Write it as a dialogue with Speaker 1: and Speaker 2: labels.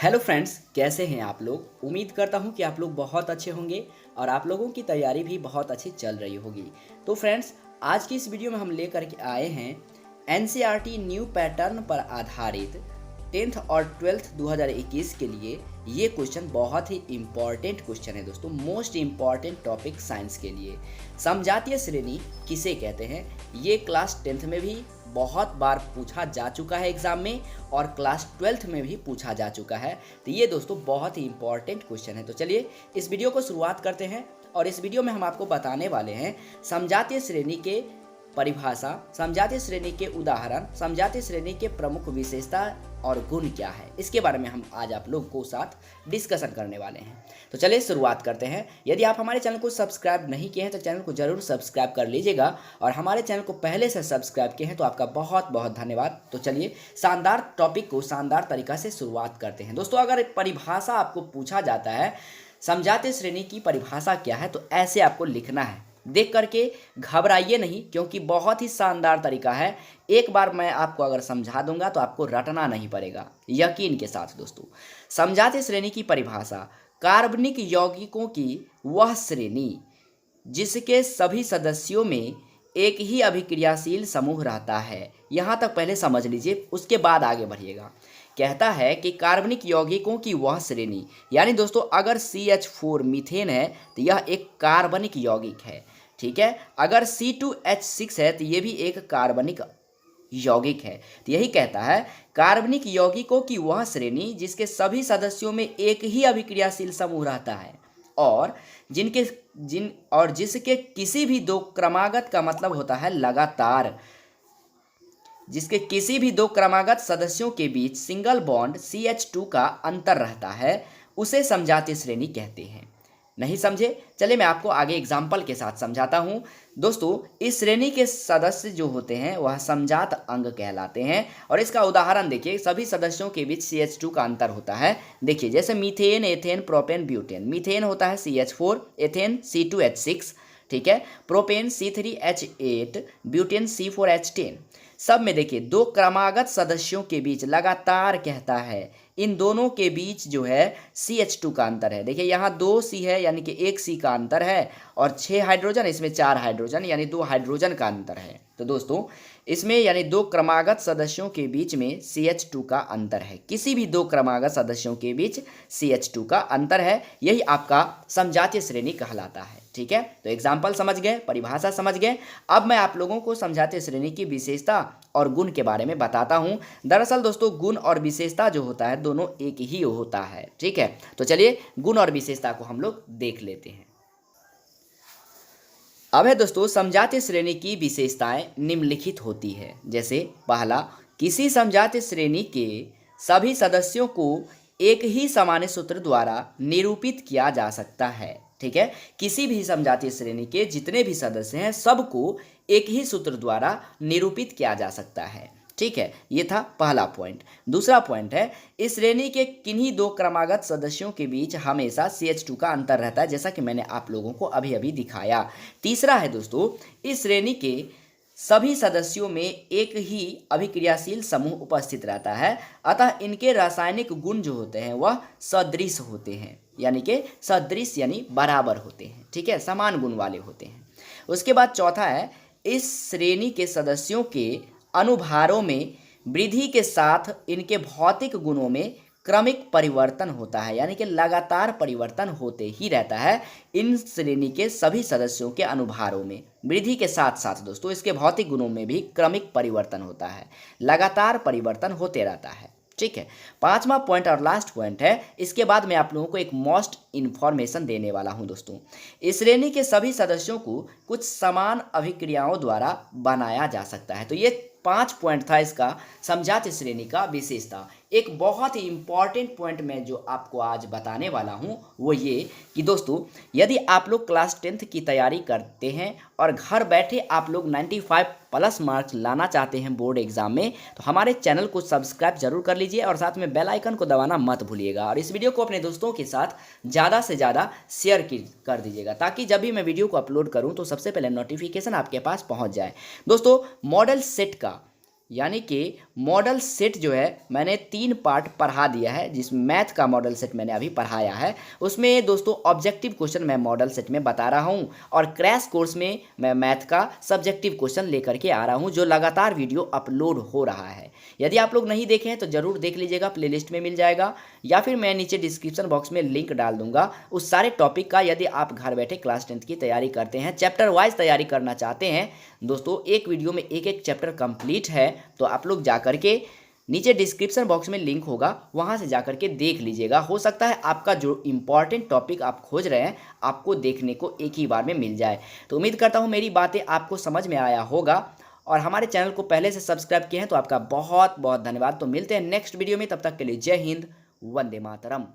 Speaker 1: Hello friends, कैसे हैं आप लोग। उम्मीद करता हूं कि आप लोग बहुत अच्छे होंगे और आप लोगों की तैयारी भी बहुत अच्छी चल रही होगी। तो फ्रेंड्स, आज की इस वीडियो में हम लेकर के आए हैं एनसीईआरटी न्यू पैटर्न पर आधारित 10th और 12th 2021 के लिए। ये क्वेश्चन बहुत ही इम्पॉर्टेंट क्वेश्चन है दोस्तों, मोस्ट इम्पॉर्टेंट टॉपिक साइंस के लिए। समजातीय श्रेणी किसे कहते हैं, ये क्लास 10th में भी बहुत बार पूछा जा चुका है एग्जाम में और क्लास 12th में भी पूछा जा चुका है। तो ये दोस्तों बहुत ही इंपॉर्टेंट क्वेश्चन है। तो चलिए इस वीडियो को शुरुआत करते हैं और इस वीडियो में हम आपको बताने वाले हैं समजातीय श्रेणी के परिभाषा, समजातीय श्रेणी के उदाहरण, समजातीय श्रेणी के प्रमुख विशेषता और गुण क्या है, इसके बारे में हम आज आप लोगों को साथ डिस्कशन करने वाले हैं। तो चलिए शुरुआत करते हैं। यदि आप हमारे चैनल को सब्सक्राइब नहीं किए हैं तो चैनल को जरूर सब्सक्राइब कर लीजिएगा और हमारे चैनल को पहले से सब्सक्राइब किए हैं तो आपका बहुत बहुत धन्यवाद। तो चलिए शानदार टॉपिक को शानदार तरीका से शुरुआत करते हैं। दोस्तों, अगर परिभाषा आपको पूछा जाता है समजातीय श्रेणी की परिभाषा क्या है, तो ऐसे आपको लिखना है। देख करके घबराइए नहीं, क्योंकि बहुत ही शानदार तरीका है। एक बार मैं आपको अगर समझा दूंगा तो आपको रटना नहीं पड़ेगा, यकीन के साथ। दोस्तों, समजातीय श्रेणी की परिभाषा कार्बनिक यौगिकों की वह श्रेणी जिसके सभी सदस्यों में एक ही अभिक्रियाशील समूह रहता है। यहाँ तक पहले समझ लीजिए, उसके बाद आगे बढ़िएगा। कहता है कि कार्बनिक यौगिकों की वह श्रेणी, यानी दोस्तों अगर CH4 मीथेन है तो यह एक कार्बनिक यौगिक है, ठीक है। अगर C2H6 है तो ये भी एक कार्बनिक यौगिक है। तो यही कहता है कार्बनिक यौगिकों की वह श्रेणी जिसके सभी सदस्यों में एक ही अभिक्रियाशील समूह रहता है और जिसके किसी भी दो क्रमागत का मतलब होता है लगातार, जिसके किसी भी दो क्रमागत सदस्यों के बीच सिंगल बॉन्ड CH2 का अंतर रहता है, उसे समजातीय श्रेणी कहते हैं। नहीं समझे? चलिए मैं आपको आगे एग्जाम्पल के साथ समझाता हूं। दोस्तों, इस श्रेणी के सदस्य जो होते हैं वह समजात अंग कहलाते हैं और इसका उदाहरण देखिए। सभी सदस्यों के बीच CH2 का अंतर होता है। देखिए, जैसे methane, ethane, propane, butane. Methane होता है CH4, एथेन C2H6, ठीक है, प्रोपेन C3H8, ब्यूटेन C4H10। सब में देखिए दो क्रमागत सदस्यों के बीच लगातार कहता है, इन दोनों के बीच जो है CH2 का अंतर है। देखिए यहाँ 2C है, यानी कि 1C का अंतर है और 6 हाइड्रोजन, इसमें 4 हाइड्रोजन, यानी 2 हाइड्रोजन का अंतर है। तो दोस्तों इसमें यानी दो क्रमागत सदस्यों के बीच में CH2 का अंतर है। किसी भी दो क्रमागत सदस्यों के बीच CH2 का अंतर है, यही आपका समजातीय श्रेणी कहलाता है, ठीक है। तो एग्जाम्पल समझ गए, परिभाषा समझ गए। अब मैं आप लोगों को समजातीय श्रेणी की विशेषता और गुण के बारे में बताता हूं। दरअसल दोस्तों गुण और विशेषता जो होता है दोनों एक ही होता है, ठीक है। तो चलिए गुण और विशेषता को हम लोग देख लेते हैं। अब है दोस्तों, समजातीय श्रेणी की विशेषताएं निम्नलिखित होती है। जैसे पहला, किसी समजातीय श्रेणी के सभी सदस्यों को एक ही सामान्य सूत्र द्वारा निरूपित किया जा सकता है, ठीक है। किसी भी समजातीय श्रेणी के जितने भी सदस्य हैं सबको एक ही सूत्र द्वारा निरूपित किया जा सकता है, ठीक है। ये था पहला पॉइंट। दूसरा पॉइंट है, इस श्रेणी के किन्हीं दो क्रमागत सदस्यों के बीच हमेशा CH2 का अंतर रहता है, जैसा कि मैंने आप लोगों को अभी अभी दिखाया। तीसरा है दोस्तों, इस श्रेणी के सभी सदस्यों में एक ही अभिक्रियाशील समूह उपस्थित रहता है, अतः इनके रासायनिक गुण जो होते हैं वह सदृश होते हैं, यानी कि सदृश यानी बराबर होते हैं, ठीक है, समान गुण वाले होते हैं। उसके बाद चौथा है, इस श्रेणी के सदस्यों के अनुभारों में वृद्धि के साथ इनके भौतिक गुणों में क्रमिक परिवर्तन होता है, यानी कि लगातार परिवर्तन होते ही रहता है। इन श्रेणी के सभी सदस्यों के अनुभारों में वृद्धि के साथ साथ दोस्तों इसके भौतिक गुणों में भी क्रमिक परिवर्तन होता है, लगातार परिवर्तन होते रहता है, ठीक है। पांचवा पॉइंट और लास्ट पॉइंट है, इसके बाद मैं आप लोगों को एक मोस्ट इन्फॉर्मेशन देने वाला हूं दोस्तों। इस श्रेणी के सभी सदस्यों को कुछ समान अभिक्रियाओं द्वारा बनाया जा सकता है। तो ये 5 पॉइंट था इसका समजातीय श्रेणी का विशेषता। एक बहुत ही इंपॉर्टेंट पॉइंट मैं जो आपको आज बताने वाला हूं वो ये कि दोस्तों यदि आप लोग क्लास 10th की तैयारी करते हैं और घर बैठे आप लोग 95+ मार्क्स लाना चाहते हैं बोर्ड एग्जाम में, तो हमारे चैनल को सब्सक्राइब जरूर कर लीजिए और साथ में बेल आइकन को दबाना मत भूलिएगा और इस वीडियो को अपने दोस्तों के साथ ज़्यादा से ज़्यादा शेयर कर दीजिएगा, ताकि जब भी मैं वीडियो को अपलोड करूँ तो सबसे पहले नोटिफिकेशन आपके पास पहुँच जाए। दोस्तों, मॉडल सेट का यानी कि मॉडल सेट जो है मैंने 3 पार्ट पढ़ा दिया है, जिस मैथ का मॉडल सेट मैंने अभी पढ़ाया है। उसमें दोस्तों ऑब्जेक्टिव क्वेश्चन मैं मॉडल सेट में बता रहा हूं और क्रैश कोर्स में मैं मैथ का सब्जेक्टिव क्वेश्चन लेकर के आ रहा हूं, जो लगातार वीडियो अपलोड हो रहा है। यदि आप लोग नहीं देखे हैं तो ज़रूर देख लीजिएगा, प्लेलिस्ट में मिल जाएगा, या फिर मैं नीचे डिस्क्रिप्शन बॉक्स में लिंक डाल दूंगा उस सारे टॉपिक का। यदि आप घर बैठे क्लास 10th की तैयारी करते हैं, चैप्टर वाइज तैयारी करना चाहते हैं दोस्तों, एक वीडियो में एक एक चैप्टर कंप्लीट है, तो आप लोग जाकर के नीचे डिस्क्रिप्शन बॉक्स में लिंक होगा, वहां से जाकर के देख लीजिएगा। हो सकता है आपका जो इंपॉर्टेंट टॉपिक आप खोज रहे हैं आपको देखने को एक ही बार में मिल जाए। तो उम्मीद करता हूं मेरी बातें आपको समझ में आया होगा, और हमारे चैनल को पहले से सब्सक्राइब किए हैं तो आपका बहुत बहुत धन्यवाद। तो मिलते हैं नेक्स्ट वीडियो में, तब तक के लिए जय हिंद, वंदे मातरम।